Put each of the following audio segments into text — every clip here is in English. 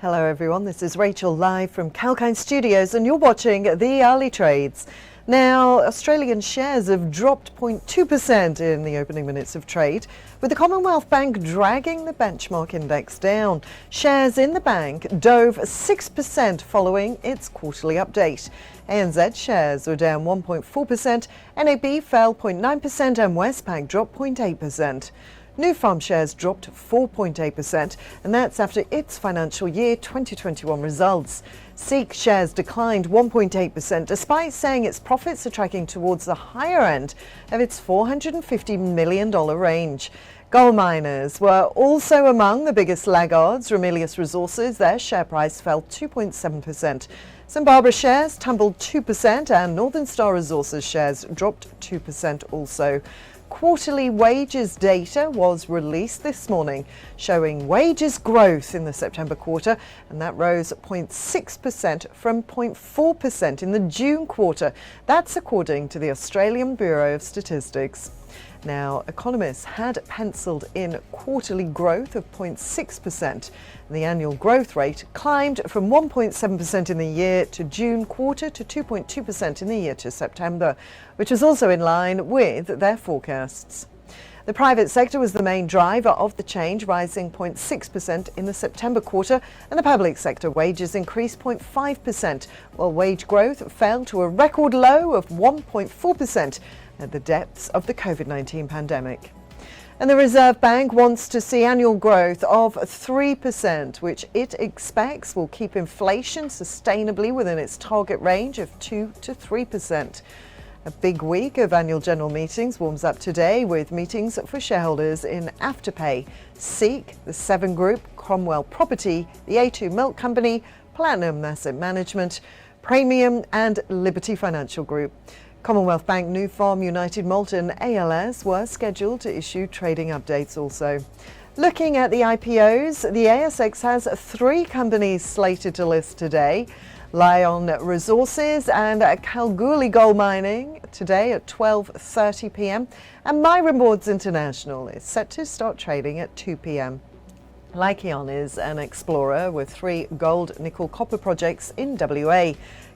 Hello everyone, this is Rachel live from Kalkine Studios and you're watching the early trades. Now, Australian shares have dropped 0.2% in the opening minutes of trade, with the Commonwealth Bank dragging the benchmark index down. Shares in the bank dove 6% following its quarterly update. ANZ shares were down 1.4%, NAB fell 0.9% and Westpac dropped 0.8%. Nufarm shares dropped 4.8%, and that's after its financial year 2021 results. SEEK shares declined 1.8%, despite saying its profits are tracking towards the higher end of its $450 million range. Gold miners were also among the biggest laggards. Ramelius Resources, their share price fell 2.7%. St Barbara shares tumbled 2% and Northern Star Resources shares dropped 2% also. Quarterly wages data was released this morning, showing wages growth in the September quarter, and that rose 0.6% from 0.4% in the June quarter. That's according to the Australian Bureau of Statistics. Now, economists had penciled in quarterly growth of 0.6%. The annual growth rate climbed from 1.7% in the year to June quarter to 2.2% in the year to September, which was also in line with their forecasts. The private sector was the main driver of the change, rising 0.6% in the September quarter, and the public sector wages increased 0.5%, while wage growth fell to a record low of 1.4% at the depths of the COVID-19 pandemic. And the Reserve Bank wants to see annual growth of 3%, which it expects will keep inflation sustainably within its target range of 2 to 3%. A big week of annual general meetings warms up today with meetings for shareholders in Afterpay, SEEK, the Seven Group, Cromwell Property, the A2 Milk Company, Platinum Asset Management, Premium and Liberty Financial Group. Commonwealth Bank, Nufarm, United Malt and ALS were scheduled to issue trading updates also. Looking at the IPOs, the ASX has 3 companies slated to list today. Ramelius Resources and Kalkine Gold Mining today at 12:30 p.m. and My Rewards International is set to start trading at 2 p.m. Kalkine is an explorer with 3 gold, nickel, copper projects in WA.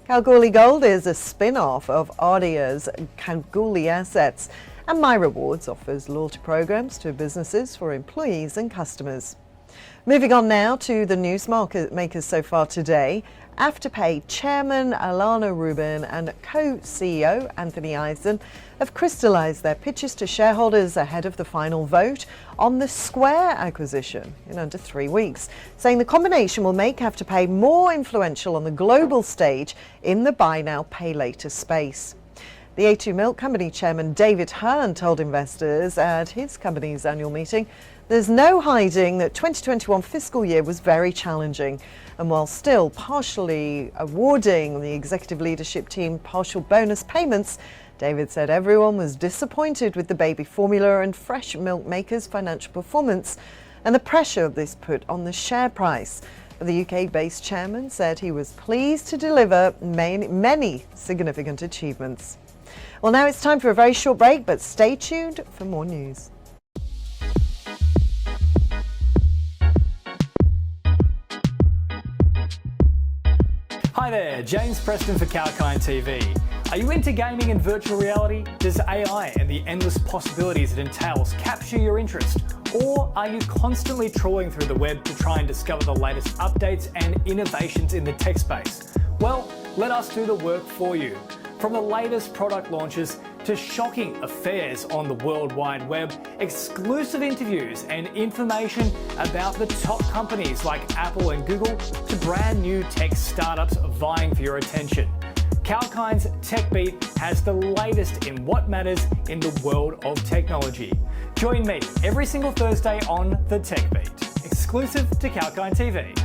Kalkine Gold is a spin-off of Ardia's Kalkine assets, and My Rewards offers loyalty programs to businesses for employees and customers. Moving on now to the news market makers so far today. Afterpay Chairman Alana Rubin and co-CEO Anthony Eisen have crystallised their pitches to shareholders ahead of the final vote on the Square acquisition in under 3 weeks, saying the combination will make Afterpay more influential on the global stage in the buy now, pay later space. The A2 Milk Company Chairman David Hearn told investors at his company's annual meeting, "There's no hiding that 2021 fiscal year was very challenging, and while still partially awarding the executive leadership team partial bonus payments, David said everyone was disappointed with the baby formula and fresh milk makers' financial performance and the pressure this put on the share price." The UK-based chairman said he was pleased to deliver many significant achievements. Well, now it's time for a very short break, but stay tuned for more news. Hi there, James Preston for Kalkine TV. Are you into gaming and virtual reality? Does AI and the endless possibilities it entails capture your interest? Or are you constantly trawling through the web to try and discover the latest updates and innovations in the tech space? Well, let us do the work for you. From the latest product launches to shocking affairs on the World Wide Web, exclusive interviews and information about the top companies like Apple and Google to brand new tech startups vying for your attention. Kalkine's Tech Beat has the latest in what matters in the world of technology. Join me every single Thursday on The Tech Beat, exclusive to Kalkine TV.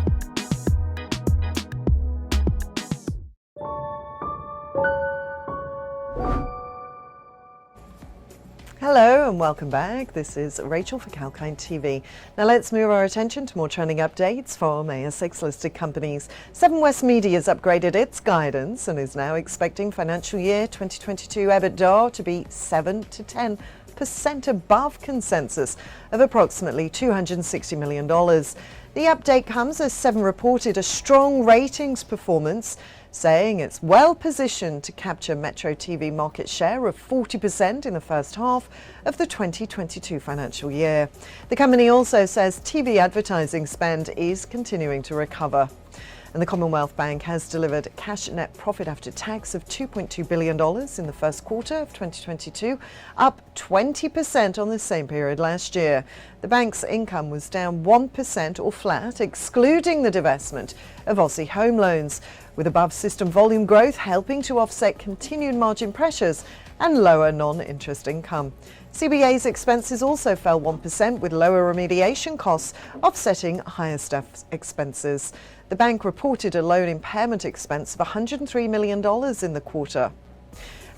Hello and welcome back. This is Rachel for Kalkine TV. Now let's move our attention to more trending updates from ASX listed companies. Seven West Media has upgraded its guidance and is now expecting financial year 2022 EBITDA to be 7 to 10% above consensus of approximately $260 million. The update comes as Seven reported a strong ratings performance, saying it's well positioned to capture Metro TV market share of 40% in the first half of the 2022 financial year. The company also says TV advertising spend is continuing to recover. And the Commonwealth Bank has delivered cash net profit after tax of $2.2 billion in the first quarter of 2022, up 20% on the same period last year. The bank's income was down 1% or flat, excluding the divestment of Aussie home loans, with above-system volume growth helping to offset continued margin pressures and lower non-interest income. CBA's expenses also fell 1%, with lower remediation costs offsetting higher staff expenses. The bank reported a loan impairment expense of $103 million in the quarter.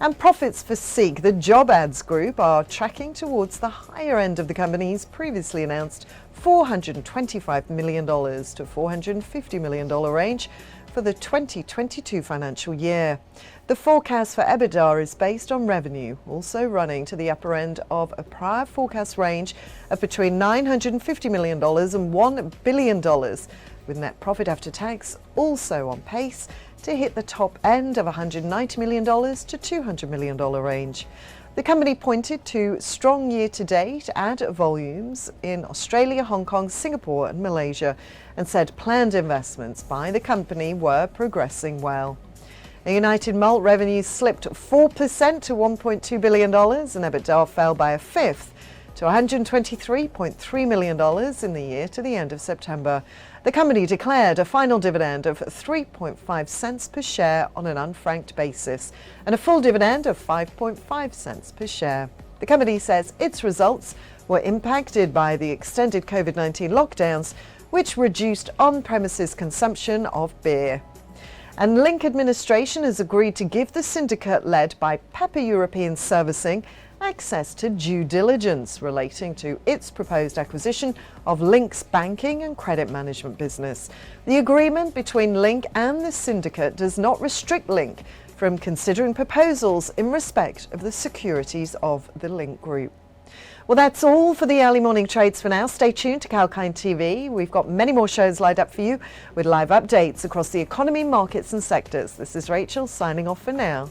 And profits for SEEK, the job ads group, are tracking towards the higher end of the company's previously announced $425 million to $450 million range for the 2022 financial year. The forecast for EBITDA is based on revenue, also running to the upper end of a prior forecast range of between $950 million and $1 billion, with net profit after tax also on pace to hit the top end of $190 million to $200 million range. The company pointed to strong year-to-date ad volumes in Australia, Hong Kong, Singapore and Malaysia, and said planned investments by the company were progressing well. United Malt revenues slipped 4% to $1.2 billion, and EBITDA fell by a fifth to $123.3 million in the year to the end of September. The company declared a final dividend of 3.5 cents per share on an unfranked basis and a full dividend of 5.5 cents per share. The company says its results were impacted by the extended COVID-19 lockdowns, which reduced on-premises consumption of beer. And Link administration has agreed to give the syndicate led by Pepper European Servicing access to due diligence relating to its proposed acquisition of Link's banking and credit management business. The agreement between Link and the syndicate does not restrict Link from considering proposals in respect of the securities of the Link Group. Well, that's all for the early morning trades for now. Stay tuned to Kalkine TV. We've got many more shows lined up for you with live updates across the economy, markets and sectors. This is Rachel signing off for now.